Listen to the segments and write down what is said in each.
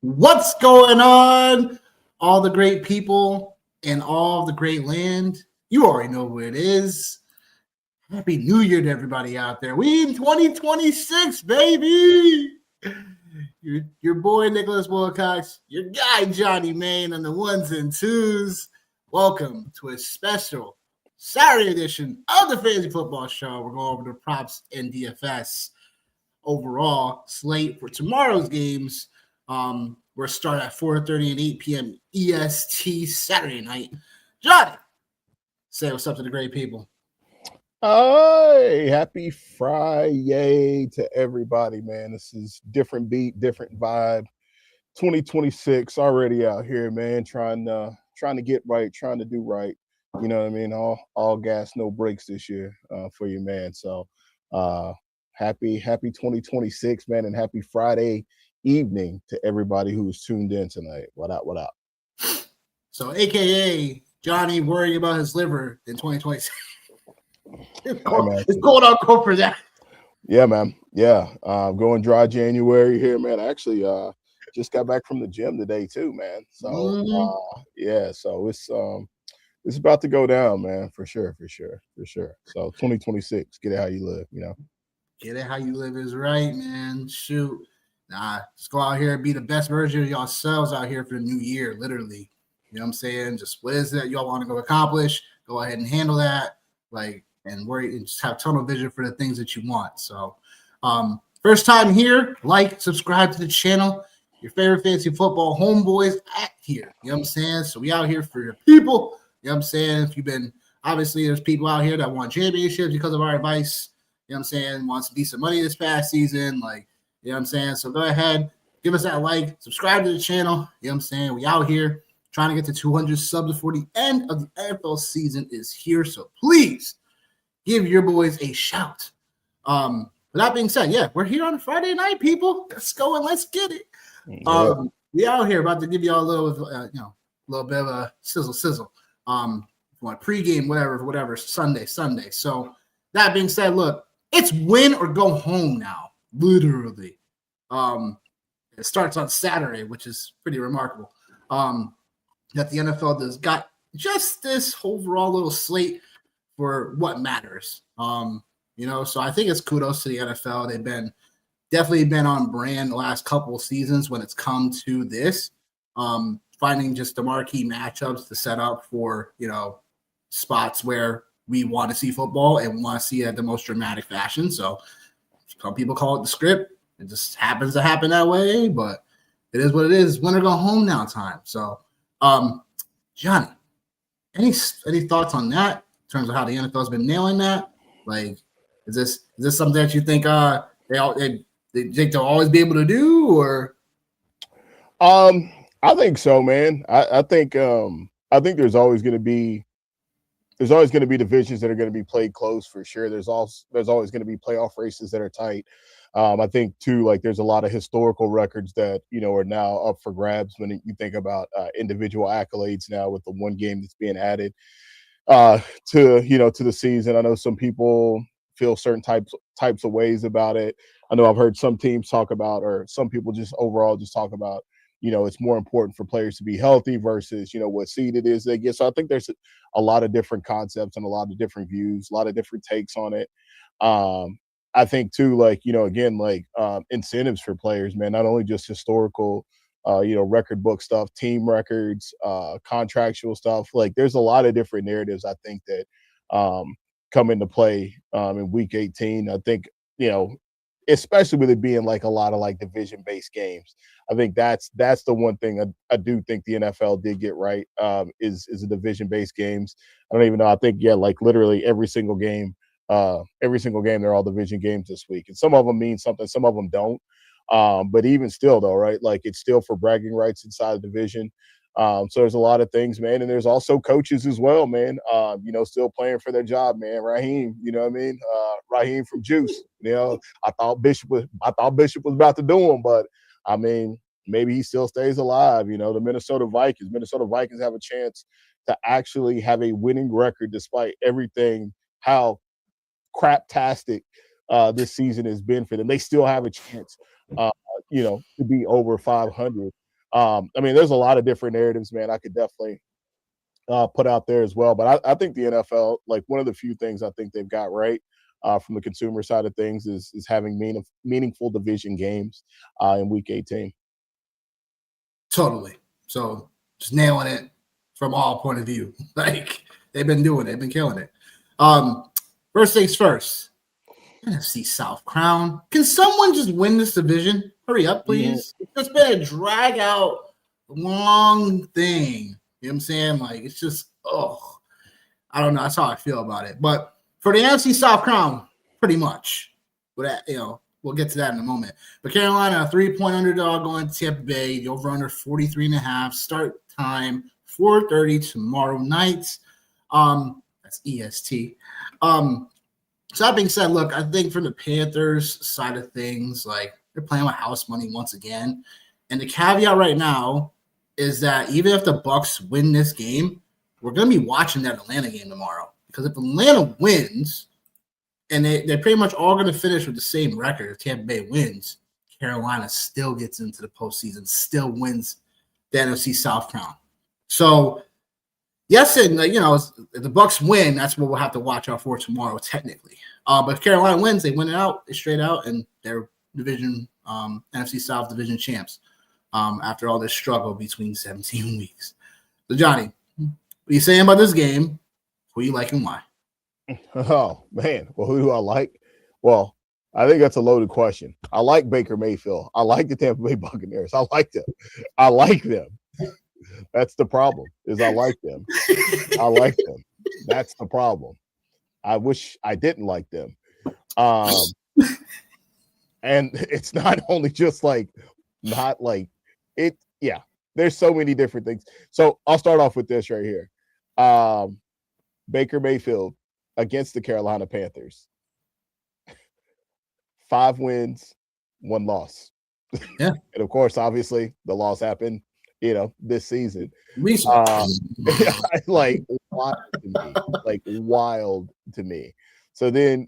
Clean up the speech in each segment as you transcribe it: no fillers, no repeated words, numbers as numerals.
What's going on? All the great people and all the great land. You already know who it is. Happy New Year to everybody out there. We in 2026, baby. Your boy Nicholas Wilcox, your guy Johnny Main on the ones and twos. Welcome to a special Saturday edition of the Fantasy Football Show. We're going over the props and DFS overall slate for tomorrow's games. We're starting at 4:30 and 8 p.m. EST Saturday night. Johnny, say what's up to the great people. Hey, happy Friday to everybody, man. This is different beat, different vibe. 2026 already out here, man. Trying to get right, trying to do right. You know what I mean? All gas, no brakes this year for you, man. So happy 2026, man, and happy Friday evening to everybody who's tuned in tonight. What up? So, AKA Johnny worrying about his liver in 2026. It's going on cold for that. Yeah, man. Yeah. Going dry January here, man. I actually just got back from the gym today too, man. So yeah, so it's about to go down, man, for sure. So 2026, get it how you live, you know. Get it how you live is right, man. Shoot. Nah, just go out here and be the best version of yourselves out here for the new year, literally. You know what I'm saying? Just what is that y'all want to go accomplish? Go ahead and handle that. And worry and just have tunnel vision for the things that you want. So, first time here, like, subscribe to the channel. Your favorite fantasy football homeboys at here. You know what I'm saying? So we out here for your people. You know what I'm saying? If you've been obviously there's people out here that want championships because of our advice. You know what I'm saying? Want some decent money this past season. You know what I'm saying? So go ahead, give us that like, subscribe to the channel. You know what I'm saying? We out here trying to get to 200 subs before the end of the NFL season is here. So please give your boys a shout. With that being said, yeah, we're here on a Friday night, people. Let's go and let's get it. We out here about to give y'all a little, a little bit of a sizzle. Want pregame, whatever, Sunday. So that being said, look, it's win or go home now, literally. It starts on Saturday, which is pretty remarkable. That the NFL has got just this overall little slate for what matters. So I think it's kudos to the NFL. They've definitely been on brand the last couple of seasons when it's come to this. Finding just the marquee matchups to set up for, spots where we want to see football and want to see it at the most dramatic fashion. So some people call it the script. It just happens to happen that way, but it is what it is. Winner go home now time. So, Johnny, any thoughts on that? In terms of how the NFL has been nailing that, is this something that you think they think they'll always be able to do, or? I think so, man. I think there's always going to be divisions that are going to be played close for sure. There's always going to be playoff races that are tight. I think too, there's a lot of historical records that are now up for grabs when you think about individual accolades now with the one game that's being added to the season. I know some people feel certain types of ways about it. I know I've heard some teams talk about, or some people just overall just talk about, it's more important for players to be healthy versus, what seed it is they get. So I think there's a lot of different concepts and a lot of different views, a lot of different takes on it. I think too, incentives for players, man, not only just historical, record book stuff, team records, contractual stuff. There's a lot of different narratives, I think, that come into play in week 18. I think, especially with it being a lot of division-based games. I think that's the one thing I do think the NFL did get right is the division-based games. I don't even know. I think, literally every single game, they're all division games this week. And some of them mean something, some of them don't. But even still, though, right, it's still for bragging rights inside the division. So there's a lot of things, man. And there's also coaches as well, man, still playing for their job, man. Raheem, you know what I mean? Raheem from Juice, I thought Bishop was about to do him, but I mean, maybe he still stays alive. The Minnesota Vikings have a chance to actually have a winning record despite everything, how craptastic this season has been for them. They still have a chance, to be over 500. I mean, there's a lot of different narratives, man. I could definitely put out there as well. But I think the NFL, like one of the few things I think they've got right from the consumer side of things is having meaningful division games in Week 18. Totally. So just nailing it from all point of view. Like they've been doing it, they've been killing it. First things first. NFC South crown. Can someone just win this division? Hurry up, please. It's been a drag out, long thing. You know what I'm saying? Like, it's just, I don't know. That's how I feel about it. But for the NFC South crown, pretty much. But that, we'll get to that in a moment. But Carolina, a 3-point underdog going to Tampa Bay. The over-under 43.5. Start time 4:30 tomorrow night. That's EST. So that being said, look, I think from the Panthers side of things, like they're playing with house money once again. And the caveat right now is that even if the Bucks win this game, we're going to be watching that Atlanta game tomorrow. Because if Atlanta wins, and they're pretty much all going to finish with the same record, if Tampa Bay wins, Carolina still gets into the postseason, still wins the NFC South crown. So, yes, and if the Bucks win, that's what we'll have to watch out for tomorrow, technically. But if Carolina wins, they win it out, they straight out, and they're division NFC South division champs after all this struggle between 17 weeks. So, Johnny, what are you saying about this game? Who you like and why? Oh, man. Well, who do I like? Well, I think that's a loaded question. I like Baker Mayfield. I like the Tampa Bay Buccaneers. I like them. I like them. That's the problem, is I like them. I like them. That's the problem. I wish I didn't like them. And it's not only just like, not like it. Yeah, there's so many different things. So I'll start off with this right here. Baker Mayfield against the Carolina Panthers. 5 wins, 1 loss. Yeah. And of course, obviously, the loss happened, this season. Like wild to me. So then,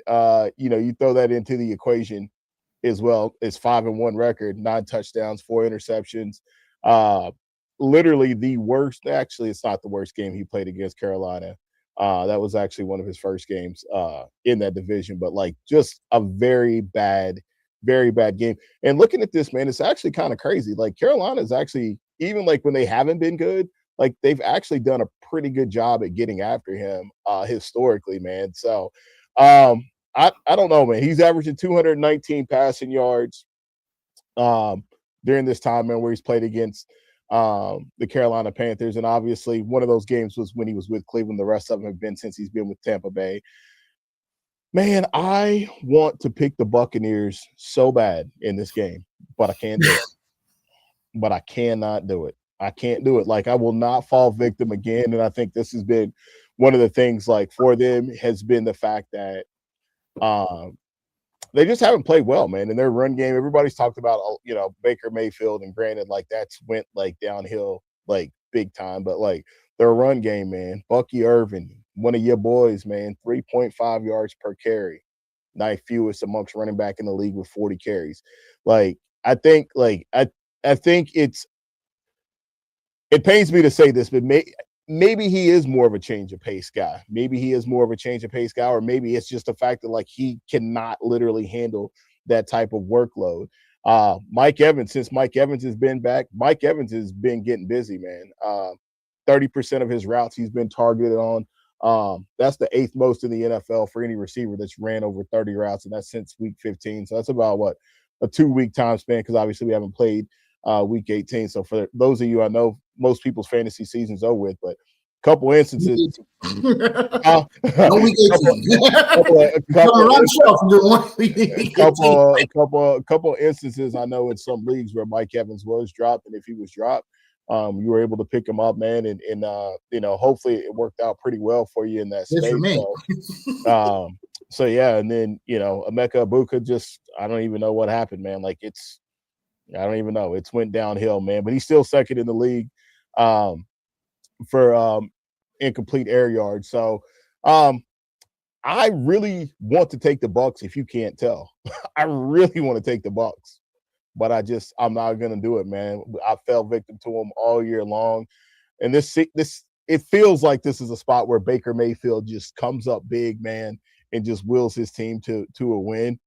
you throw that into the equation as well. It's 5-1 record, 9 touchdowns, 4 interceptions. Literally the worst. Actually, it's not the worst game he played against Carolina. That was actually one of his first games in that division, but like just a very bad game. And looking at this, man, it's actually kind of crazy. Like Carolina is actually, even like when they haven't been good, like they've actually done a pretty good job at getting after him historically, man. So I don't know, man. He's averaging 219 passing yards during this time, man, where he's played against the Carolina Panthers. And obviously one of those games was when he was with Cleveland. The rest of them have been since he's been with Tampa Bay. Man, I want to pick the Buccaneers so bad in this game, but I can't do it. But I cannot do it. I can't do it. Like, I will not fall victim again. And I think this has been one of the things, like, for them has been the fact that they just haven't played well, man. In their run game, everybody's talked about, Baker Mayfield, and granted, like, that's went, like, downhill, like, big time. But, like, their run game, man, Bucky Irvin, one of your boys, man, 3.5 yards per carry, ninth fewest amongst running back in the league with 40 carries. Like, I think it pains me to say this, but maybe he is more of a change of pace guy. Maybe he is more of a change of pace guy, or maybe it's just the fact that, like, he cannot literally handle that type of workload. Mike Evans, since Mike Evans has been back, Mike Evans has been getting busy, man. 30% of his routes he's been targeted on. That's the 8th most in the NFL for any receiver that's ran over 30 routes, and that's since week 15. So that's about a 2-week time span, because obviously we haven't played week 18. So for those of you, I know most people's fantasy season's over with, but a couple instances. No week 18. couple instances I know in some leagues where Mike Evans was dropped, and if he was dropped, you were able to pick him up, man, and hopefully it worked out pretty well for you in that space. So yeah, and then Emeka Egbuka, just I don't even know what happened, man. Like I don't even know. It's went downhill, man. But he's still second in the league for incomplete air yards. So I really want to take the Bucks, if you can't tell. I really want to take the Bucks. but I'm not going to do it, man. I fell victim to him all year long. And this it feels like this is a spot where Baker Mayfield just comes up big, man, and just wills his team to a win.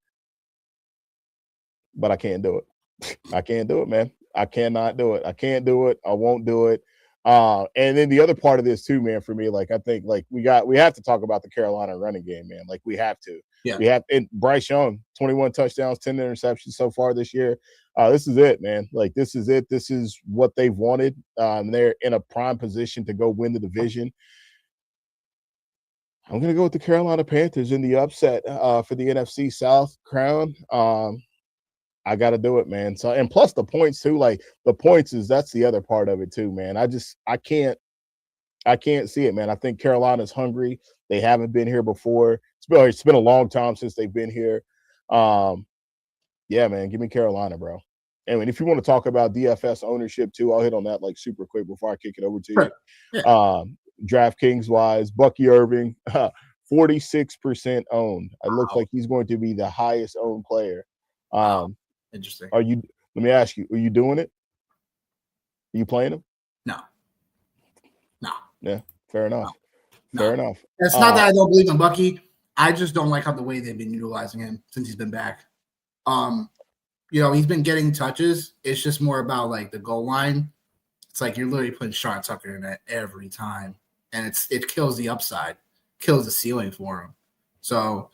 But I can't do it. I can't do it, man. I cannot do it. I can't do it. I won't do it. And then the other part of this too, man, for me, like I think like we have to talk about the Carolina running game, man. Like we have to. Yeah. We have, and Bryce Young, 21 touchdowns, 10 interceptions so far this year. This is it, man. Like this is it. This is what they've wanted. They're in a prime position to go win the division. I'm gonna go with the Carolina Panthers in the upset for the NFC South crown. I got to do it, man. So, and plus the points too, like the points that's the other part of it too, man. I can't see it, man. I think Carolina's hungry. They haven't been here before. It's been a long time since they've been here. Yeah, man, give me Carolina, bro. I mean, if you want to talk about DFS ownership too, I'll hit on that like super quick before I kick it over to you. Yeah. DraftKings wise, Bucky Irving, 46% owned. It looks like he's going to be the highest owned player. Interesting. Let me ask you, are you doing it? Are you playing him? No. Yeah, fair enough. No. Fair enough. It's not that I don't believe in Bucky. I just don't like how the way they've been utilizing him since he's been back. He's been getting touches. It's just more about like the goal line. It's like you're literally putting Sean Tucker in it every time. And it kills the upside, kills the ceiling for him. So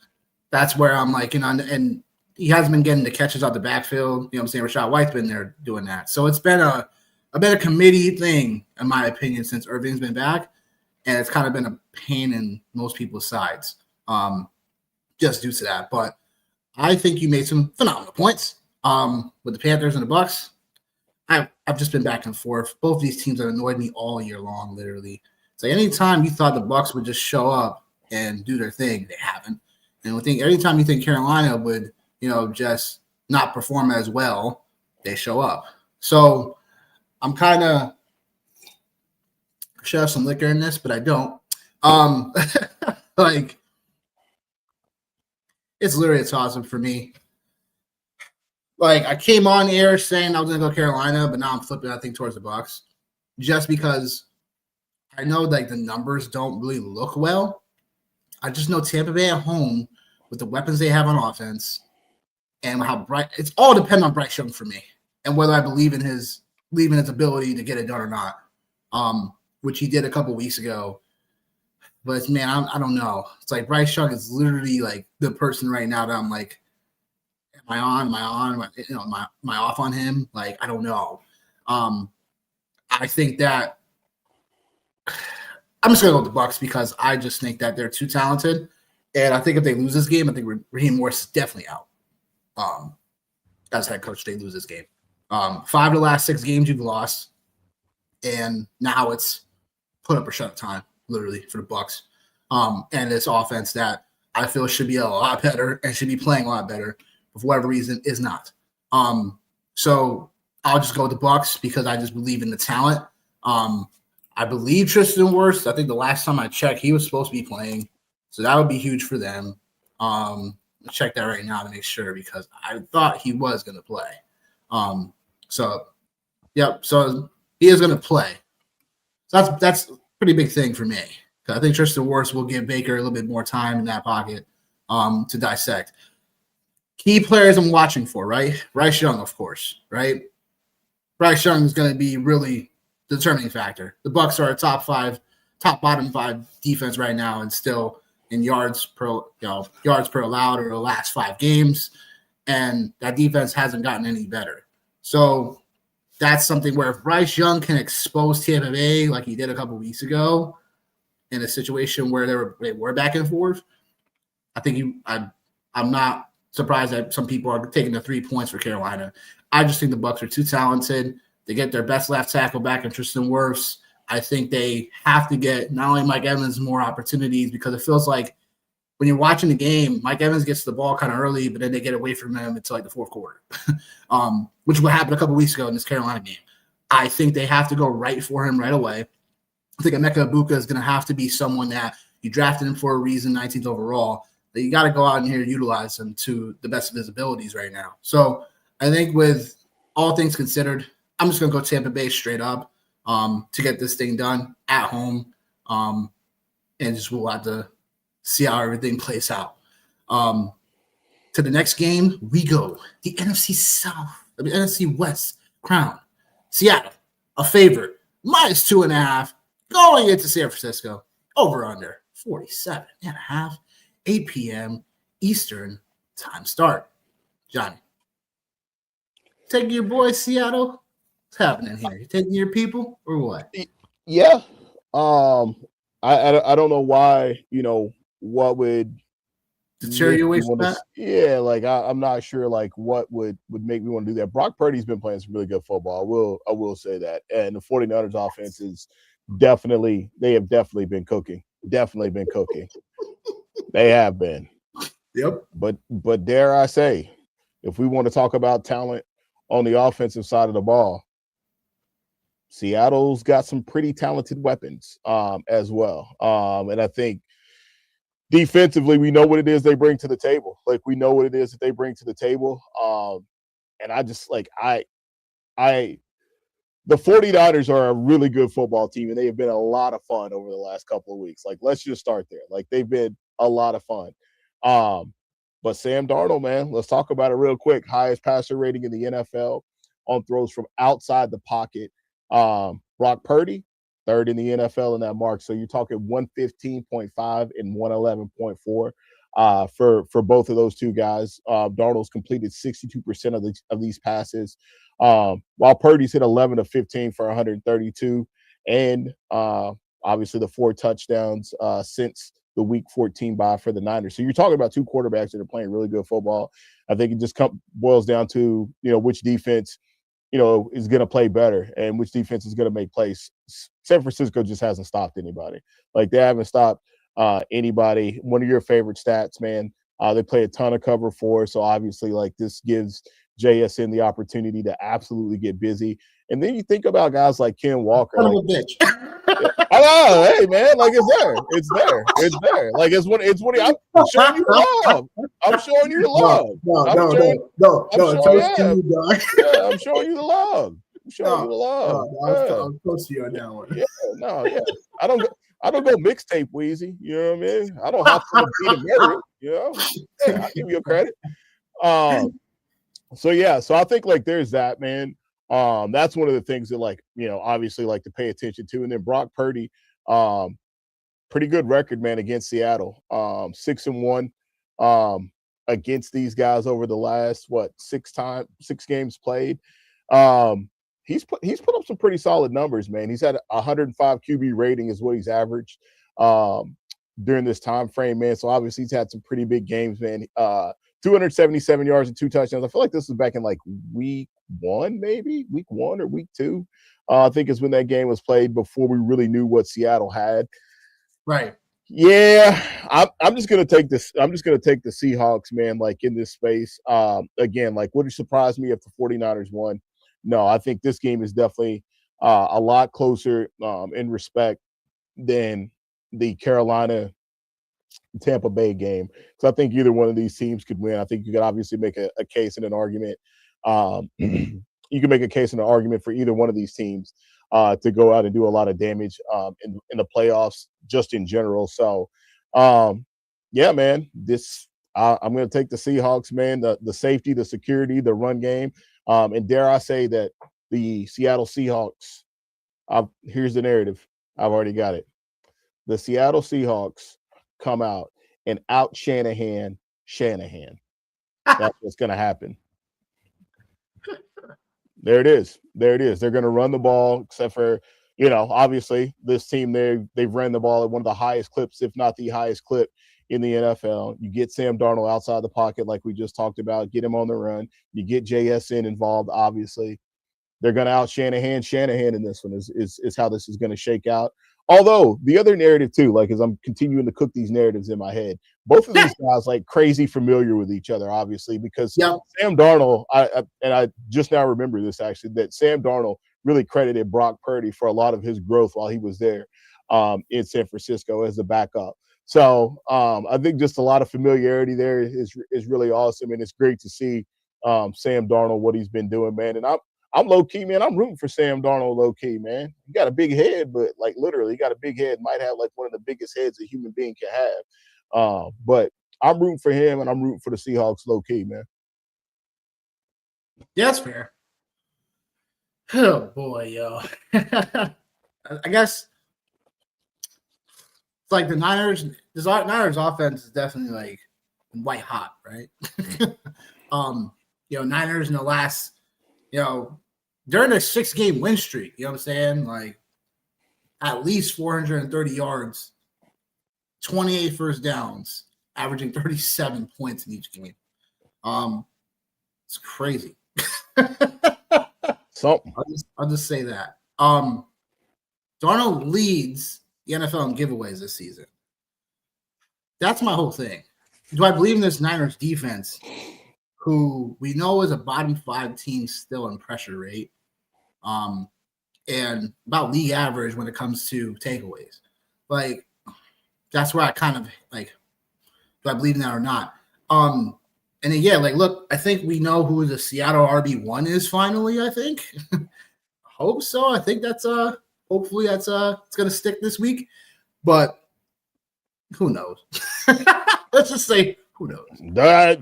that's where I'm like, and he hasn't been getting the catches out the backfield. You know what I'm saying? Rashad White's been there doing that. So it's been a committee thing, in my opinion, since Irving's been back. And it's kind of been a pain in most people's sides just due to that. But I think you made some phenomenal points with the Panthers and the Bucks. I've just been back and forth. Both of these teams have annoyed me all year long, literally. So anytime you thought the Bucks would just show up and do their thing, they haven't. And anytime you think Carolina would – just not perform as well, they show up. So I'm kind of should have some liquor in this, but I don't. Like it's literally a toss-up for me. Like I came on air saying I was gonna go Carolina, but now I'm flipping, I think, towards the Bucks, just because I know like the numbers don't really look well. I just know Tampa Bay at home with the weapons they have on offense. And how bright it's all depends on Bryce Young for me, and whether I believe in his ability to get it done or not, which he did a couple weeks ago. But man, I don't know. It's like Bryce Young is literally like the person right now that I'm like, am I on? Am I off on him? Like I don't know. I think that I'm just gonna go with the Bucks because I just think that they're too talented, and I think if they lose this game, I think Raheem Morris is definitely out. As head coach, they lose this game. 5 of the last 6 games you've lost, and now it's put up or shut up time, literally, for the Bucks. And this offense that I feel should be a lot better and should be playing a lot better, but for whatever reason is not. So I'll just go with the Bucks because I just believe in the talent. I believe Tristan Wirfs. I think the last time I checked, he was supposed to be playing, so that would be huge for them. Check that right now to make sure because I thought he was going to play. So he is going to play. So that's a pretty big thing for me. I think Tristan Wirfs will give Baker a little bit more time in that pocket to dissect. Key players I'm watching for, right? Bryce Young, of course, right? Bryce Young is going to be really the determining factor. The Bucks are a top bottom 5 defense right now, and still in yards per allowed over the last 5 games, and that defense hasn't gotten any better. So that's something where if Bryce Young can expose Tampa Bay like he did a couple weeks ago in a situation where they were back and forth, I think I'm not surprised that some people are taking the 3 points for Carolina. I just think the Bucks are too talented. They get their best left tackle back in Tristan Wirfs. I think they have to get not only Mike Evans more opportunities because it feels like when you're watching the game, Mike Evans gets the ball kind of early, but then they get away from him until like the fourth quarter, which will happen a couple weeks ago in this Carolina game. I think they have to go right for him right away. I think Emeka Ibuka is going to have to be someone that you drafted him for a reason, 19th overall, that you got to go out and here and utilize him to the best of his abilities right now. So I think with all things considered, I'm just going to go Tampa Bay straight up to get this thing done at home. And just we'll have to see how everything plays out. To the next game, we go. The NFC West crown. Seattle, a favorite, -2.5, going into San Francisco, over under 47.5, 8 p.m. Eastern time start. Johnny, taking your boy Seattle? What's happening here? You taking your people or what? Yeah. I don't know why, what would deter you away from that? Yeah, like I'm not sure like what would make me want to do that. Brock Purdy's been playing some really good football. I will say that. And the 49ers offense is definitely been cooking. Definitely been cooking. They have been. Yep. But dare I say, if we want to talk about talent on the offensive side of the ball, Seattle's got some pretty talented weapons as well. And I think defensively, we know what it is they bring to the table. Like, we know what it is that they bring to the table. And I just like the 49ers are a really good football team, and they have been a lot of fun over the last couple of weeks. Like, let's just start there. Like, they've been a lot of fun. But Sam Darnold, man, let's talk about it real quick. Highest passer rating in the NFL on throws from outside the pocket. Brock Purdy, third in the NFL in that mark. So you're talking 115.5 and 111.4 for both of those two guys. Darnold's completed 62% of these passes, while Purdy's hit 11 of 15 for 132, and obviously the 4 touchdowns since the Week 14 bye for the Niners. So you're talking about two quarterbacks that are playing really good football. I think it just boils down to which defense is going to play better and which defense is going to make plays. San Francisco just hasn't stopped anybody. Like, they haven't stopped anybody. One of your favorite stats, man, they play a ton of cover 4. So obviously, like, this gives JSN the opportunity to absolutely get busy. And then you think about guys like Ken Walker. Son of a bitch. I know, hey man, like it's there. Like it's what I'm showing you love. I'm showing you the love. I'm showing you the love. I'm close to you on that one. Yeah. I don't go mixtape Wheezy. You know what I mean? I don't have to be the merit. Yeah, I give you a credit. So I think like there's that, man. That's one of the things that obviously like to pay attention to. And then Brock Purdy, pretty good record, man, against Seattle. 6-1 against these guys over the last 6 games played. He's put up some pretty solid numbers, man. He's had a 105 QB rating is what he's averaged during this time frame, man. So obviously he's had some pretty big games, man. 277 yards and 2 touchdowns. I feel like this was back in like week 1 or week 2. I think is when that game was played before we really knew what Seattle had. Right. Yeah, I'm just gonna take this. I'm just gonna take the Seahawks, man. Like in this space, again, like would it surprise me if the 49ers won? No, I think this game is definitely a lot closer in respect than the Carolina Tampa Bay game. So I think either one of these teams could win. I think you could obviously make a case and an argument. You can make a case and an argument for either one of these teams to go out and do a lot of damage in the playoffs, just in general. So, yeah, man, I'm going to take the Seahawks, man. The safety, the security, the run game, and dare I say that the Seattle Seahawks. Here's the narrative. I've already got it. The Seattle Seahawks come out and out Shanahan. That's what's going to happen. There it is. They're going to run the ball, except for, obviously this team, they've ran the ball at one of the highest clips, if not the highest clip in the NFL. You get Sam Darnold outside the pocket like we just talked about, get him on the run. You get JSN involved, obviously. They're going to out Shanahan in this one is how this is going to shake out. Although the other narrative too, like as I'm continuing to cook these narratives in my head, both of these guys like crazy familiar with each other, obviously, because Sam Darnold, I just now remember this actually, that Sam Darnold really credited Brock Purdy for a lot of his growth while he was there in San Francisco as a backup. So I think just a lot of familiarity there is really awesome, and it's great to see Sam Darnold, what he's been doing, man. And I'm low key, man. I'm rooting for Sam Darnold, low key, man. You got a big head, but like literally, you got a big head. Might have like one of the biggest heads a human being can have. But I'm rooting for him, and I'm rooting for the Seahawks, low key, man. Yeah, that's fair. Oh boy, yo. I guess it's like the Niners. This Niners offense is definitely like white hot, right? Niners in the last, during a 6-game win streak, you know what I'm saying? Like at least 430 yards, 28 first downs, averaging 37 points in each game. It's crazy. Something. I'll just say that. Darnold leads the NFL in giveaways this season. That's my whole thing. Do I believe in this Niners defense, who we know is a bottom 5 team still in pressure rate, and about league average when it comes to takeaways? Like, that's where I kind of like, do I believe in that or not? And then, yeah, like, look, I think we know who the Seattle RB1 is finally, I think. Hope so. I think that's hopefully that's it's gonna stick this week. But who knows? Let's just say who knows. That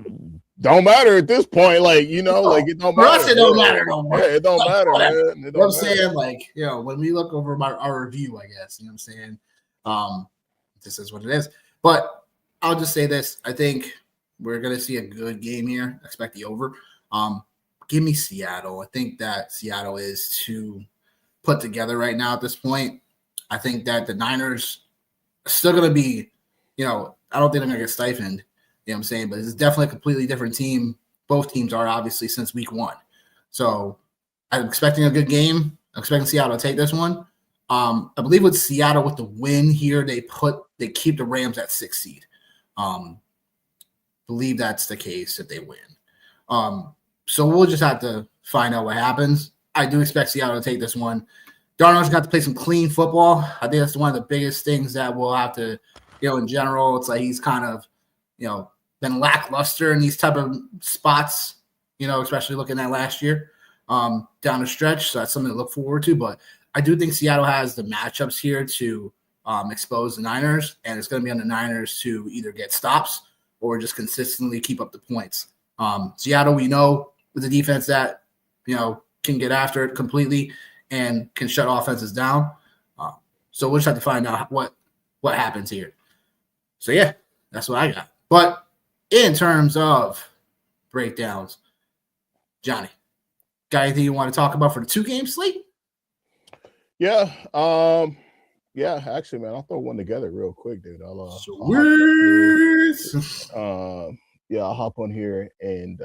don't matter at this point. Like, like it don't matter. For us, it don't matter no more. Yeah, it don't matter, man. You know what I'm saying? Like, when we look over our review, I guess, you know what I'm saying? This is what it is. But I'll just say this. I think we're going to see a good game here. I expect the over. Give me Seattle. I think that Seattle is too put together right now at this point. I think that the Niners are still going to be, I don't think they're going to get stifled. You know what I'm saying? But it's definitely a completely different team. Both teams are, obviously, since week 1. So I'm expecting a good game. I'm expecting Seattle to take this one. I believe with Seattle, with the win here, they keep the Rams at 6 seed. Believe that's the case if they win. So we'll just have to find out what happens. I do expect Seattle to take this one. Darnold's got to play some clean football. I think that's one of the biggest things that we'll have to, in general. It's like he's kind of, been lackluster in these type of spots, especially looking at last year down the stretch. So that's something to look forward to. But I do think Seattle has the matchups here to expose the Niners, and it's going to be on the Niners to either get stops or just consistently keep up the points. Seattle, we know, with a defense that, can get after it completely and can shut offenses down. So we'll just have to find out what happens here. So, yeah, that's what I got. But in terms of breakdowns, Johnny, got anything you want to talk about for the 2-game slate? Yeah. Yeah, actually, man, I'll throw one together real quick, dude. I'll hop on here and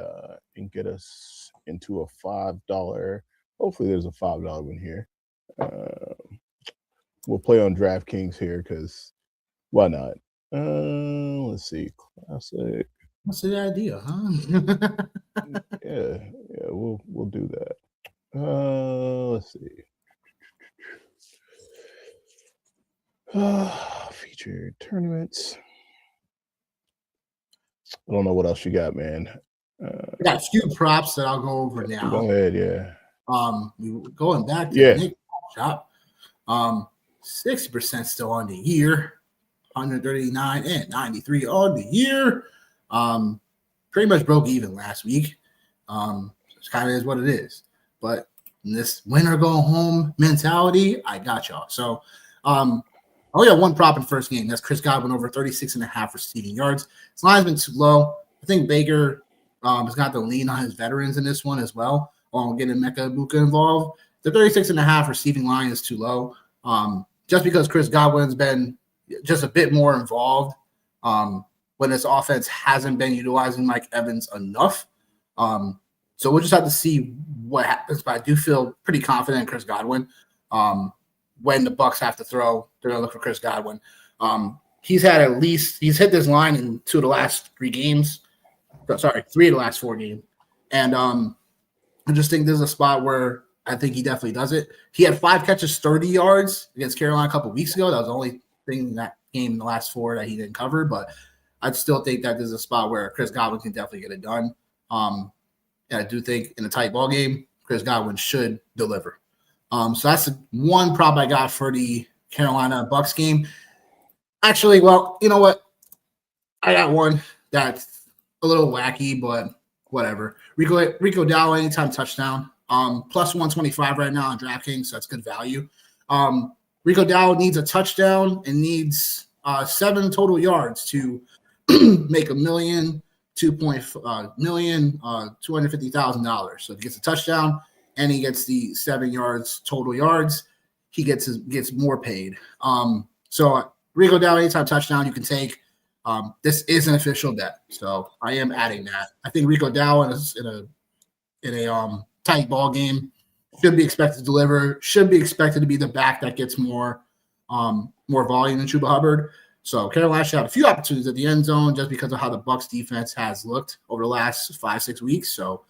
get us into a $5. Hopefully, there's a $5 one here. We'll play on DraftKings here because why not? Let's see, classic. What's the idea, huh? yeah, we'll do that. Let's see. Featured tournaments. I don't know what else you got, man. I got a few props that I'll go over now. Go ahead, yeah. Going back to the Nick shop, 60% still on the year, 139 and 93 on the year. Pretty much broke even last week. It kind of is what it is. But in this winner go home mentality, I got y'all. So, I only got one prop in the first game. That's Chris Godwin over 36.5 receiving yards. His line's been too low. I think Baker has got to lean on his veterans in this one as well, while getting Mecca Ibuka involved. The 36.5 receiving line is too low. Just because Chris Godwin's been just a bit more involved when this offense hasn't been utilizing Mike Evans enough. So we'll just have to see what happens. But I do feel pretty confident in Chris Godwin. When the Bucs have to throw, they're going to look for Chris Godwin. He's hit this line in 2 of the last 3 games. 3 of the last 4 games. And I just think there's a spot where I think he definitely does it. He had 5 catches, 30 yards against Carolina a couple of weeks ago. That was the only thing in that game in the last 4 that he didn't cover. But I still think that there's a spot where Chris Godwin can definitely get it done. And I do think in a tight ball game, Chris Godwin should deliver. So that's one prop I got for the Carolina Bucks game. Actually, well, you know what? I got one that's a little wacky, but whatever. Rico Dowdle anytime touchdown. Plus 125 right now on DraftKings, so that's good value. Rico Dowdle needs a touchdown and needs 7 total yards to make $250,000. So if he gets a touchdown and he gets the 7 yards total yards, he gets more paid. So Rico Dowdle anytime touchdown you can take. This is an official bet, so I am adding that. I think Rico Dowdle in a tight ball game should be expected to deliver. Should be expected to be the back that gets more volume than Chuba Hubbard. So Carolina should have a few opportunities at the end zone just because of how the Bucs defense has looked over the last 5-6 weeks. So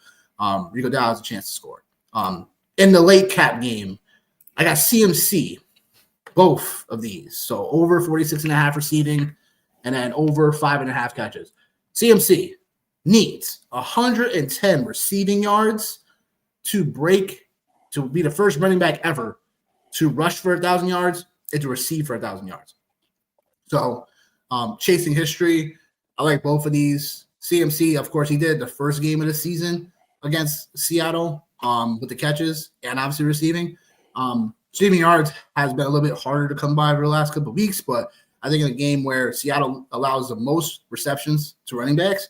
Rico Dowdle has a chance to score. In the late cap game, I got CMC, both of these. So over 46.5 receiving and then over 5.5 catches. CMC needs 110 receiving yards to be the first running back ever to rush for 1,000 yards and to receive for 1,000 yards. So chasing history, I like both of these. CMC, of course, he did the first game of the season against Seattle with the catches and obviously receiving. Receiving yards has been a little bit harder to come by over the last couple of weeks, but I think in a game where Seattle allows the most receptions to running backs,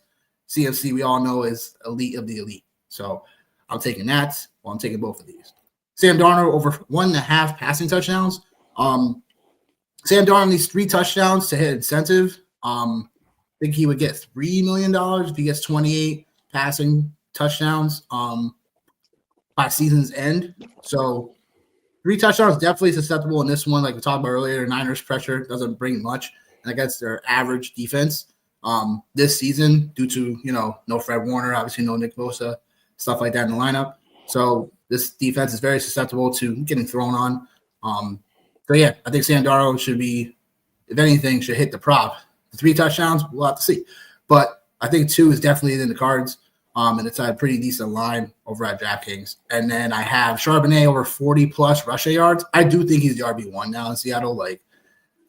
CMC, we all know, is elite of the elite. So I'm taking that. Well, I'm taking both of these. Sam Darnold over 1.5 passing touchdowns. Sam Darnold needs 3 touchdowns to hit incentive. I think he would get $3 million if he gets 28 passing touchdowns by season's end. So 3 touchdowns definitely susceptible in this one. Like we talked about earlier, Niners pressure doesn't bring much against their average defense this season due to, no Fred Warner, obviously no Nick Bosa, stuff like that in the lineup. So this defense is very susceptible to getting thrown on. So, yeah, I think Sam Darnold should be, if anything, should hit the prop. The 3 touchdowns, we'll have to see. But I think 2 is definitely in the cards. And it's a pretty decent line over at DraftKings. And then I have Charbonnet over 40-plus rushing yards. I do think he's the RB1 now in Seattle. Like,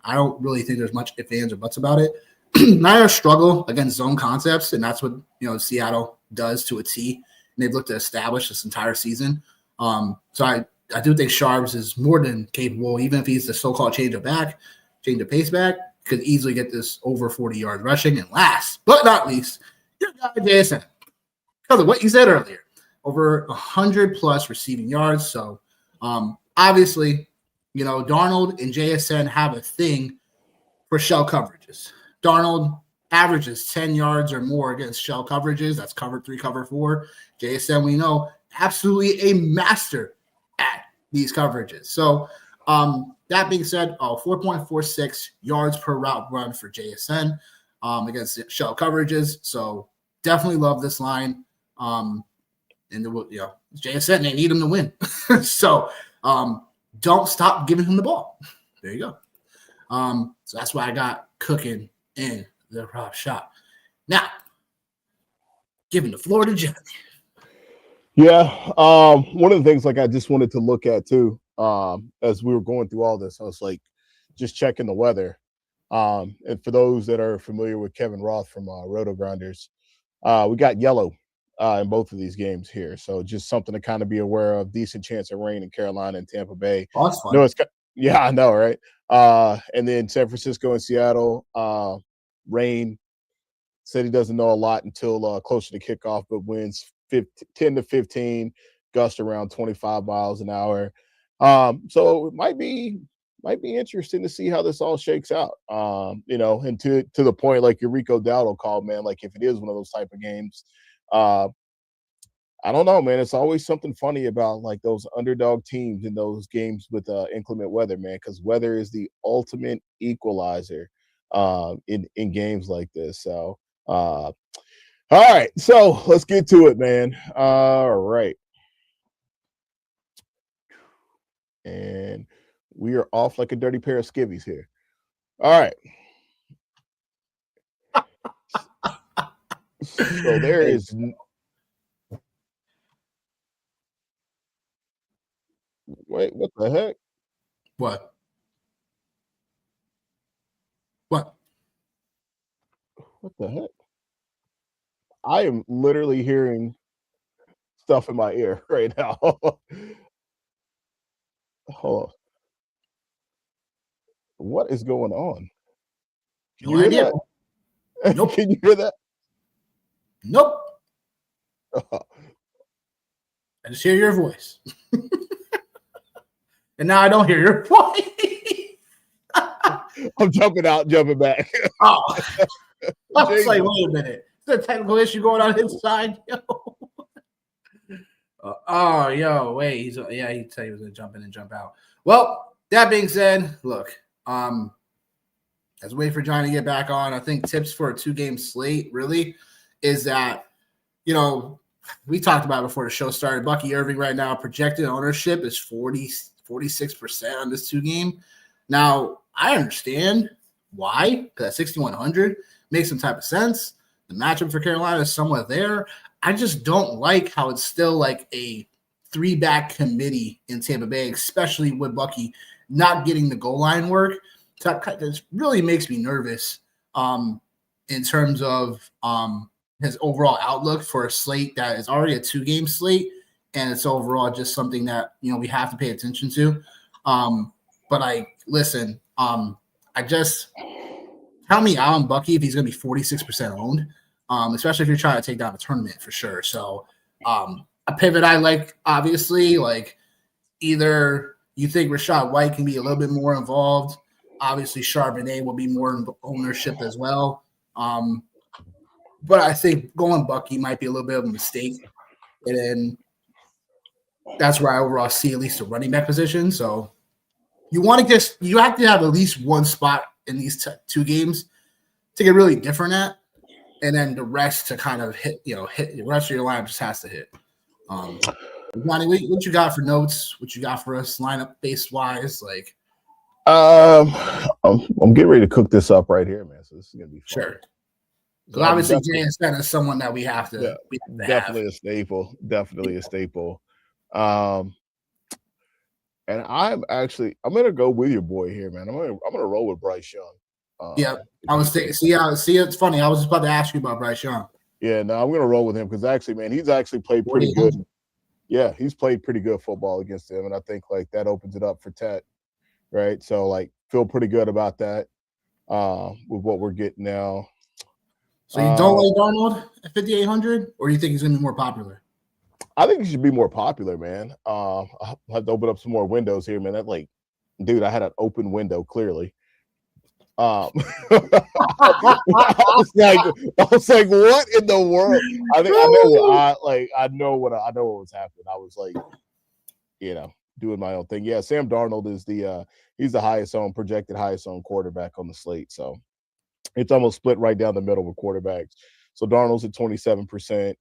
I don't really think there's much ifs, ands, or buts about it. Niners struggle against zone concepts, and that's what, Seattle does to a T. And they've looked to establish this entire season. So I do think Sharps is more than capable, even if he's the so-called change of pace back, could easily get this over 40 yards rushing. And last but not least, your guy JSN. Because of what you said earlier, over 100-plus receiving yards. So, obviously, Darnold and JSN have a thing for shell coverages. Darnold averages 10 yards or more against shell coverages. That's cover 3, cover 4. JSN, we know, absolutely a master at these coverages. So, that being said, 4.46 yards per route run for JSN against shell coverages. So, definitely love this line. And JSN, they need him to win. So don't stop giving him the ball. There you go. So that's why I got cooking in the prop shop. Now, giving the floor to Jeff. Yeah. One of the things I just wanted to look at too, as we were going through all this, I was just checking the weather. And for those that are familiar with Kevin Roth from Roto Grinders, we got yellow in both of these games here. So just something to kind of be aware of. Decent chance of rain in Carolina and Tampa Bay. Oh, that's fun. No, I know, right? And then San Francisco and Seattle, rain. Said he doesn't know a lot until closer to kickoff, but winds 10 to 15, gust around 25 miles an hour. So it might be interesting to see how this all shakes out. And to the point, like your Rico Dowdle call, man, like if it is one of those type of games, I don't know, man. It's always something funny about like those underdog teams in those games with inclement weather, man, because weather is the ultimate equalizer in games like this. So, all right. So let's get to it, man. All right. And we are off like a dirty pair of skivvies here. All right. So there is Wait, what the heck? What? What? What the heck? I am literally hearing stuff in my ear right now. Hold on. What is going on? Can No you hear idea. that? Nope. Can you hear that? Nope. I just hear your voice. And now I don't hear your voice. I'm jumping out, jumping back. Oh. I was like, wait a minute. Is there a technical issue going on his side? Yo. Yo, wait. He said he was gonna jump in and jump out. Well, that being said, look, let's wait for Johnny to get back on. I think tips for a 2-game slate really is that, you know, we talked about it before the show started. Bucky Irving right now, projected ownership is 46% on this 2-game. Now, I understand why, because at 6,100 makes some type of sense. The matchup for Carolina is somewhat there. I just don't like how it's still like a 3-back committee in Tampa Bay, especially with Bucky not getting the goal line work. That really makes me nervous in terms of his overall outlook for a slate that is already a 2-game slate, and it's overall just something that, you know, we have to pay attention to. But listen, I just tell me Alan Bucky if he's going to be 46% owned, especially if you're trying to take down a tournament for sure. So a pivot I like, obviously, like either you think Rashad White can be a little bit more involved. Obviously, Charbonnet will be more in ownership as well. But I think going Bucky might be a little bit of a mistake. And then that's where I overall see at least a running back position. So you have to have at least one spot in these 2 games to get really different at. And then the rest to kind of hit the rest of your lineup just has to hit. Johnny, what you got for notes? What you got for us lineup base wise? Like, I'm getting ready to cook this up right here, man. So this is gonna be fun. Sure. So obviously, JSN is someone that we have to. Definitely a staple. Definitely a staple. And I'm gonna go with your boy here, man. I'm gonna roll with Bryce Young. I was thinking. See, it's funny. I was just about to ask you about Bryce Young. Yeah, no, I'm gonna roll with him because actually, man, he's actually played pretty good. Yeah, he's played pretty good football against him, and I think like that opens it up for Tet, right? So like, feel pretty good about that with what we're getting now. So you don't like Darnold at 5,800, or you think he's gonna be more popular? I think he should be more popular, man. I'll have to open up some more windows here, man. Dude, I had an open window clearly. I was like, what in the world? I know what was happening. I was like, doing my own thing. Yeah, Sam Darnold is he's the projected highest owned quarterback on the slate. So it's almost split right down the middle with quarterbacks. So Darnold's at 27%,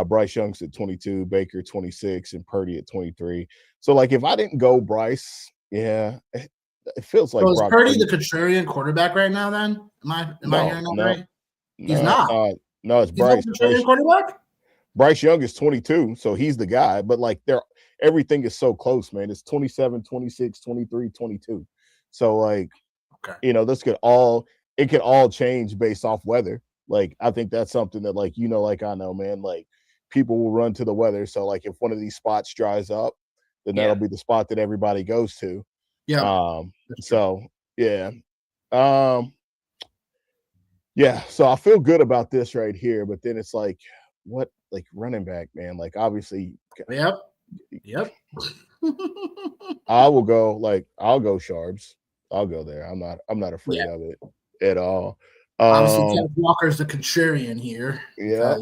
Bryce Young's at 22, Baker 26, and Purdy at 23. So like, if I didn't go Bryce, yeah. It feels like. So is Purdy the contrarian quarterback right now? Then am I hearing that right? He's not. No, it's Bryce. Contrarian quarterback. Bryce Young is 22, so he's the guy. But like, everything is so close, man. It's 27, 26, 23, 22. So like, this could all change based off weather. Like, I think that's something that like I know, man. Like, people will run to the weather. So like, if one of these spots dries up, then that'll be the spot that everybody goes to. Yeah. So yeah. So I feel good about this right here, but then it's like, what, like running back, man? Like, obviously. Yep. I'll go Sharbs. I'll go there. I'm not afraid of it at all. Obviously, Kenneth Walker's the contrarian here. Yeah.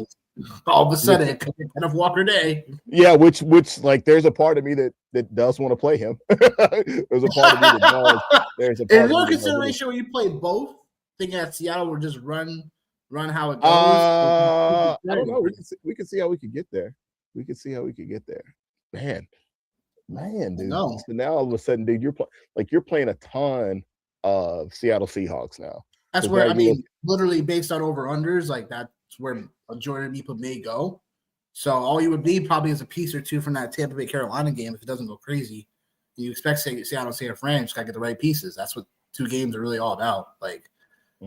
All of a sudden, it could be Kenneth Walker day. Yeah, which like, there's a part of me that does want to play him. There's a part of me that does. There's a part. Is there a consideration where you play both? Thinking that Seattle will just run how it goes? I don't know. We can see how we could get there. Man, dude. No. So now all of a sudden, dude, you're playing a ton of Seattle Seahawks now. That's where literally based on over-unders, like that's where majority of people may go. So all you would need probably is a piece or two from that Tampa Bay Carolina game if it doesn't go crazy. you expect Seattle San Fran, just gotta get the right pieces. That's what 2 games are really all about. Like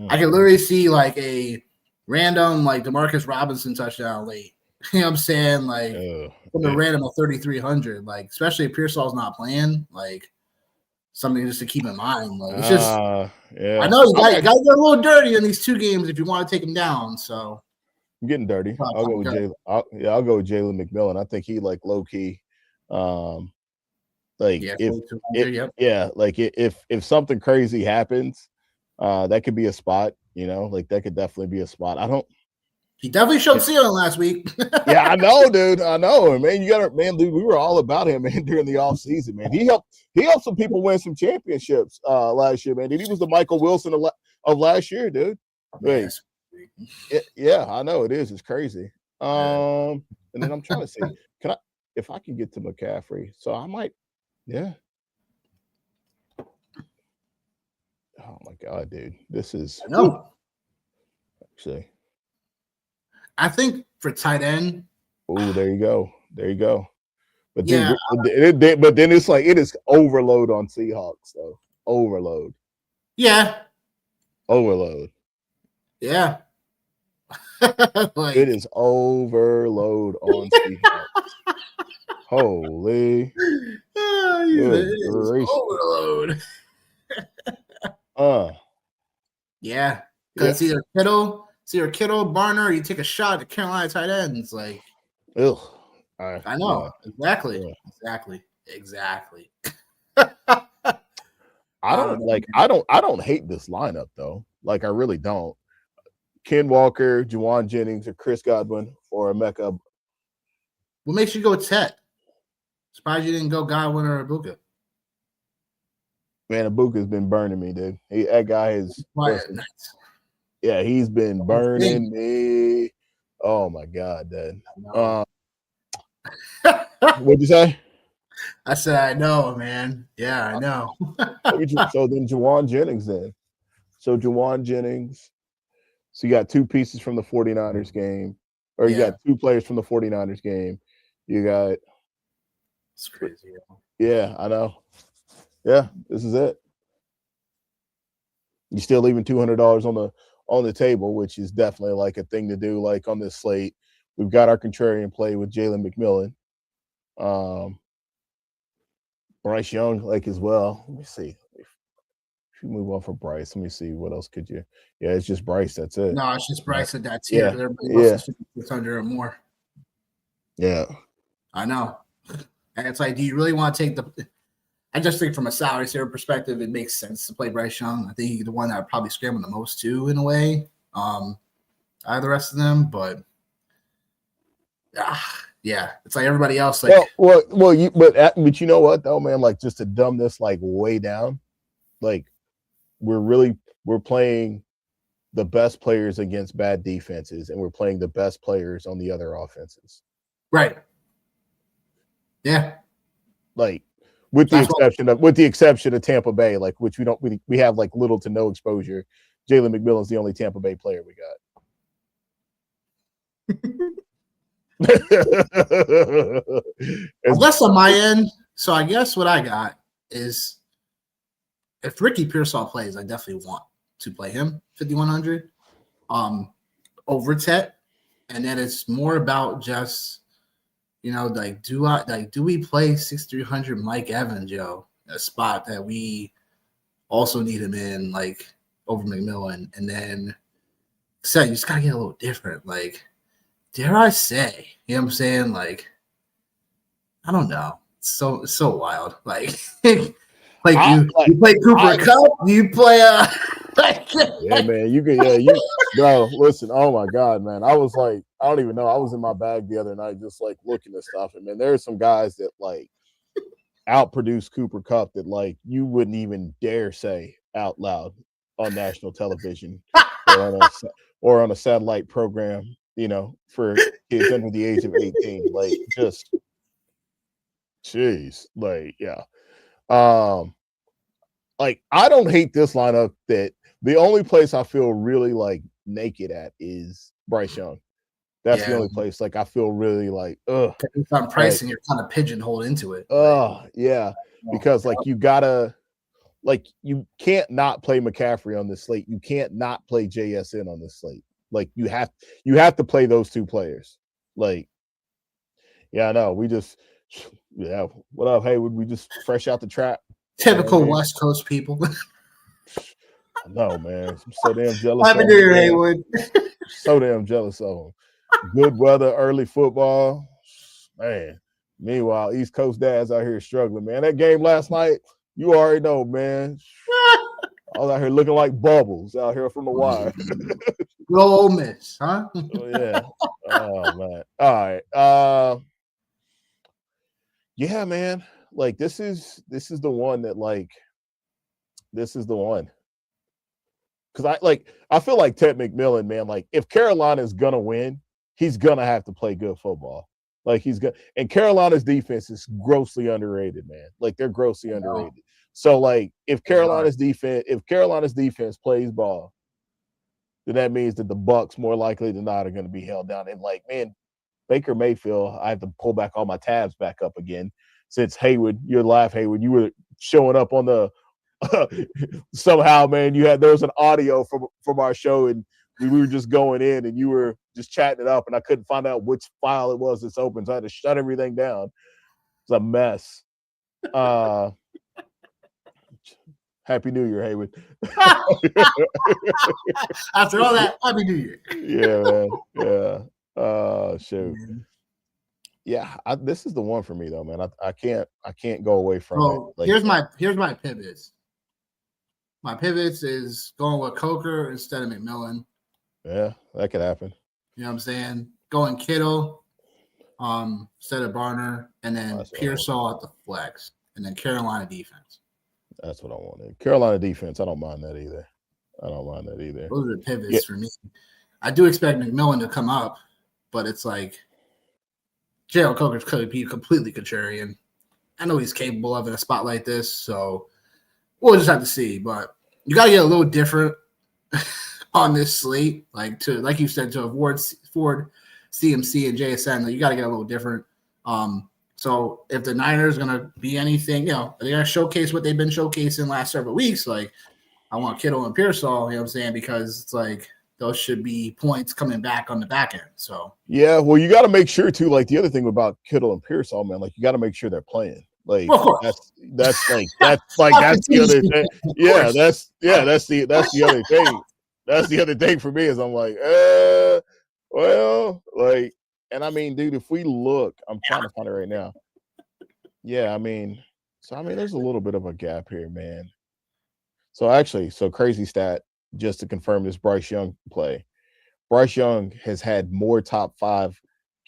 I can literally see like a random like DeMarcus Robinson touchdown late. You know what I'm saying? Like from a random of 3,300. Like especially if Pearsall's not playing, like something just to keep in mind. Like it's just I know you got to get a little dirty in these 2 games if you want to take them down. So I'm getting dirty. I'll go with Jalen. I'll go with Jalen McMillan. I think he like low key. Like if something crazy happens, that could be a spot. You know, like that could definitely be a spot. He definitely showed ceiling last week. Yeah, I know, dude. I know, man. Dude. We were all about him, man, during the offseason, man. He helped some people win some championships last year, man. Dude, he was the Michael Wilson of last year, dude. Yes. Yeah, I know it is. It's crazy. And then I'm trying to see, if I can get to McCaffrey, so I might, yeah. Oh my God, dude, this is. I know. Actually, I think for tight end. Oh, there you go. But then, but then it's like it is overload on Seahawks, though. Overload. Yeah. Overload. Yeah. Like, it is overload on Seahawks. Holy. Overload. Yeah. Because it's either Kittle, Barner, or you take a shot at Carolina tight ends. Like, ugh. I know. Yeah. Exactly. I don't hate this lineup though. Like I really don't. Ken Walker, Juwan Jennings, or Chris Godwin, or Emeka. What makes you go Tet? Surprised you didn't go Godwin or Ibuka. Man, Ibuka's been burning me, dude. That guy is. Yeah, he's been burning me. Oh my God, dude. What'd you say? I said, I know, man. Yeah, I know. So then Juwan Jennings then. So Juwan Jennings. So you got 2 pieces from the 49ers game. Or you got 2 players from the 49ers game. You got. It's crazy. Yeah, I know. Yeah, this is it. You're still leaving $200 on the table, which is definitely like a thing to do. Like on this slate, we've got our contrarian play with Jalen McMillan. Bryce Young, like as well. Let me see. If you move on from Bryce, let me see what else could you. Yeah, it's just Bryce. That's it. No, it's just Bryce at that tier. Everybody else is 5,600 or more. Yeah, I know. And it's like, do you really want to take the? I just think from a salary share perspective, it makes sense to play Bryce Young. I think he's the one that would probably scramble the most too, in a way. Out of the rest of them, but yeah, it's like everybody else. Like, but you know what though, man? Like just to dumb this like way down, like we're playing the best players against bad defenses, and we're playing the best players on the other offenses. Right. Yeah. Like with the exception of Tampa Bay, like which we have like little to no exposure. Jalen McMillan's the only Tampa Bay player we got. Unless on my end, so I guess what I got is if Ricky Pearsall plays, I definitely want to play him 5,100 over Tet, and then it's more about just like do we play 6,300 Mike Evans, a spot that we also need him in like over McMillan, and then you just gotta get a little different, like. Dare I say, you know what I'm saying? Like, I don't know. It's so wild. Like, you play Cooper Cup, you play yeah, man, bro, listen, oh my God, man. I was like, I don't even know. I was in my bag the other night just like looking at stuff. And man, there are some guys that like outproduce Cooper Cup that like you wouldn't even dare say out loud on national television or on a satellite program. For kids under the age of 18, like just, jeez, like, yeah. Like I don't hate this lineup. That the only place I feel really like naked at is Bryce Young. That's the only place like I feel really like, if I'm pricing, you're kind of pigeonholed into it. Oh, yeah. because like you gotta like you can't not play McCaffrey on this slate. You can't not play JSN on this slate. Like you have to play those two players. Like, yeah, I know. Yeah. What up, Haywood? We just fresh out the trap. Typical West Coast people. No, man. I'm so damn jealous. Happy New Year, Haywood. So damn jealous of them. Good weather, early football. Man. Meanwhile, East Coast dads out here struggling, man. That game last night, you already know, man. I was out here looking like bubbles out here from the wire. Good old Miss, huh? Oh, yeah. Oh, man. All right. Yeah, man. Like this is the one that like this is the one. Because I feel like Ted McMillan, man, like if Carolina's gonna win, he's gonna have to play good football. Like he's gonna, and Carolina's defense is grossly underrated, man. Like they're grossly underrated. So like if Carolina's defense plays ball, then that means that the Bucks more likely than not are going to be held down. And like, man, Baker Mayfield, I have to pull back all my tabs back up again since Haywood, you're live, Haywood. You were showing up on the somehow, man. There was an audio from our show, and we were just going in, and you were just chatting it up, and I couldn't find out which file it was that's open, so I had to shut everything down. It's a mess. Happy New Year, Haywood. After all that, Happy New Year. Yeah, man. Yeah. Shoot. Yeah, this is the one for me though, man. I can't go away from it. Like, here's my pivots. My pivots is going with Coker instead of McMillan. Yeah, that could happen. You know what I'm saying? Going Kittle instead of Barner, and then Pearsall at the flex, and then Carolina defense. That's what I wanted. Carolina defense, I don't mind that either. Those are the pivots for me. I do expect McMillan to come up, but it's like Gerald Coker could be completely contrarian. I know he's capable of in a spot like this, so we'll just have to see. But you got to get a little different on this slate, like you said, to avoid Ford, CMC, and JSN. You got to get a little different. So if the Niners are going to be anything, they're going to showcase what they've been showcasing last several weeks. Like I want Kittle and Pearsall, you know what I'm saying, because it's like those should be points coming back on the back end. So yeah, well, you got to make sure too. Like the other thing about Kittle and Pearsall, man, like you got to make sure they're playing. Like that's the other thing. Yeah, that's the other thing. That's the other thing for me is I'm like, well, like, and I mean, dude, if we look, I'm trying to find it right now. Yeah, I mean, there's a little bit of a gap here, man. So crazy stat, just to confirm this Bryce Young play. Bryce Young has had more top 5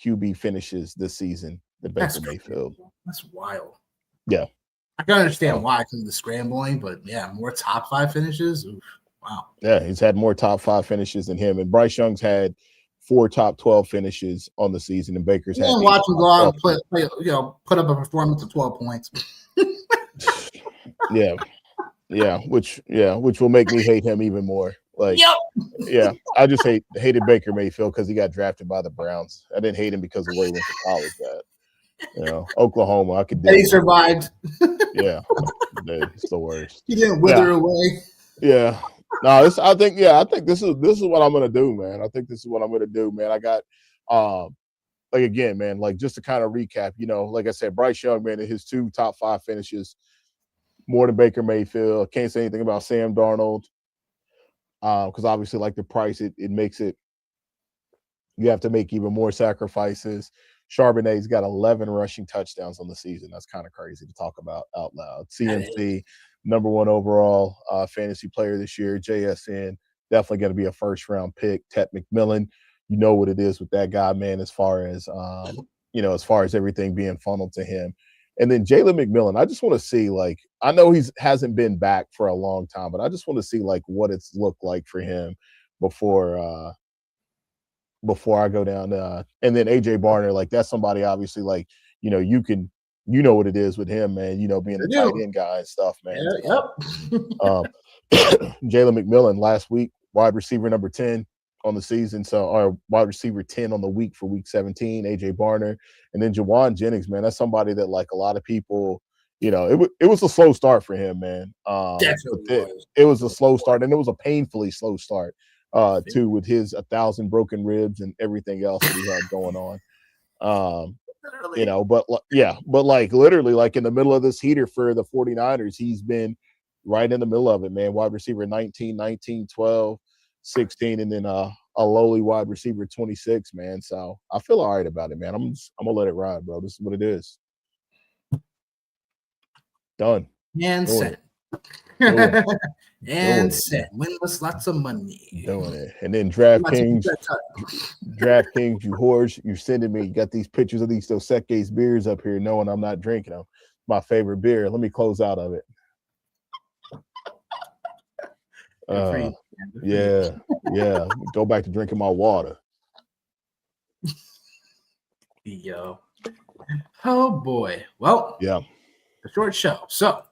QB finishes this season than Baker Mayfield. That's wild. Yeah. I can understand why, because of the scrambling, but yeah, more top 5 finishes. Oof, wow. Yeah, he's had more top 5 finishes than him. And Bryce Young's had 4 top 12 finishes on the season, and Baker's had. Watch him go out and play, put up a performance of 12 points. Yeah, which will make me hate him even more. Like, yeah, I just hated Baker Mayfield because he got drafted by the Browns. I didn't hate him because of where he went to college at. Oklahoma, I could. And he survived. Yeah, dude, it's the worst. He didn't wither away. Yeah. No, I think this is what I'm gonna do, man. I think this is what I'm gonna do, man. I got like again, man, like just to kind of recap, like I said, Bryce Young, man, in his 2 top 5 finishes, more than Baker Mayfield. Can't say anything about Sam Darnold. Because obviously, like the price, it makes it you have to make even more sacrifices. Charbonnet's got 11 rushing touchdowns on the season. That's kind of crazy to talk about out loud. CMC, number 1 overall fantasy player this year. JSN, definitely going to be a first-round pick. Ted McMillan, you know what it is with that guy, man, as far as everything being funneled to him. And then Jalen McMillan, I just want to see, like, I know hasn't been back for a long time, but I just want to see, like, what it's looked like for him before I go down. And then AJ Barner, like, that's somebody obviously, like, you know what it is with him, man. Being a tight end guy and stuff, man. Yeah, Jalen McMillan last week, wide receiver number 10 on the season, or wide receiver 10 on the week for week 17, AJ Barner. And then Jawan Jennings, man, that's somebody that, like, a lot of people, it was a slow start for him, man. Definitely it was a slow start, and it was a painfully slow start, too, with his 1,000 broken ribs and everything else that he had going on. But like literally, like in the middle of this heater for the 49ers, he's been right in the middle of it, man. Wide receiver 19, 19, 12, 16, and then a lowly wide receiver 26, man. So I feel all right about it, man. I'm gonna let it ride, bro. This is what it is. Done. And set. And set. Winless, lots of money. Doing it. And then DraftKings, you whores, you're sending me, you got these pictures of these Dos Equis beers up here knowing I'm not drinking them. My favorite beer. Let me close out of it. Yeah. Go back to drinking my water. Yo. Oh boy. Well, yeah. A short show. So,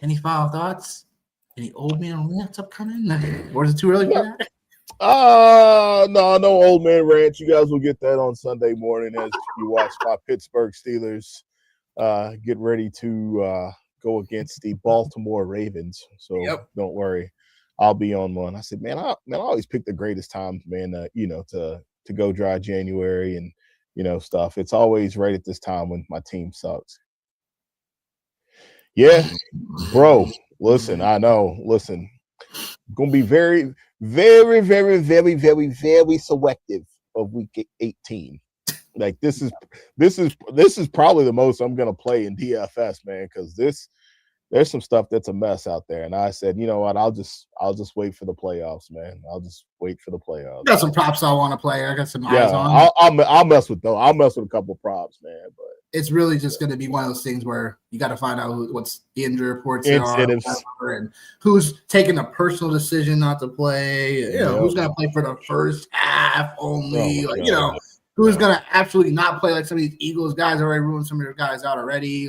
any final thoughts? Any old man rants upcoming? Or is it too early for that? No old man rants. You guys will get that on Sunday morning as you watch my Pittsburgh Steelers get ready to go against the Baltimore Ravens. So Don't worry, I'll be on one. I said, man, I always pick the greatest times, man. To go dry January and stuff. It's always right at this time when my team sucks. Yeah, bro. Listen, I know. Listen, I'm gonna be very, very, very, very, very, very selective of week 18. Like this is probably the most I'm gonna play in DFS, man, because there's some stuff that's a mess out there. And I said, you know what, I'll just wait for the playoffs, man. I'll just wait for the playoffs. Got some props I want to play. I got some eyes on. I'll mess with those. I'll mess with a couple props, man. But it's really just going to be one of those things where you got to find out what's the injury reports are and who's taking a personal decision not to play. Who's going to play for the first half only. Who's going to absolutely not play, like some of these Eagles guys already ruined some of their guys out already.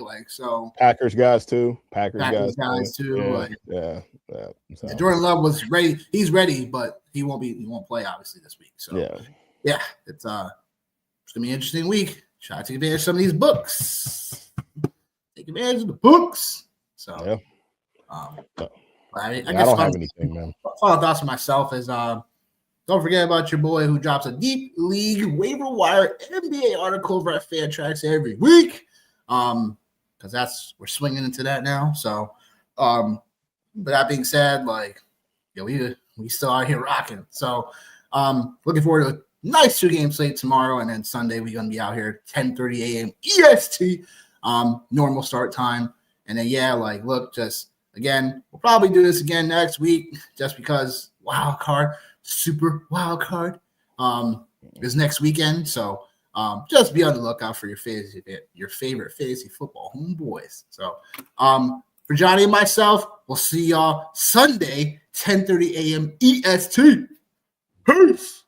Packers guys too. Packers guys too. Yeah. So. Jordan Love was ready. He's ready, but he won't play obviously this week. So it's gonna be an interesting week. Try to take advantage of some of these books. Take advantage of the books. So I guess I don't have anything, man. Final thoughts for myself is don't forget about your boy who drops a deep league waiver wire NBA article over at Fantrax every week. Because we're swinging into that now. So, but that being said, we still out here rocking. So, looking forward to a nice 2-game slate tomorrow, and then Sunday we're gonna be out here 10:30 a.m. EST, normal start time. And then just again, we'll probably do this again next week, just because super wild card is next weekend. So just be on the lookout for your favorite fantasy football homeboys. So for Johnny and myself, we'll see y'all Sunday 10:30 a.m. EST. Peace.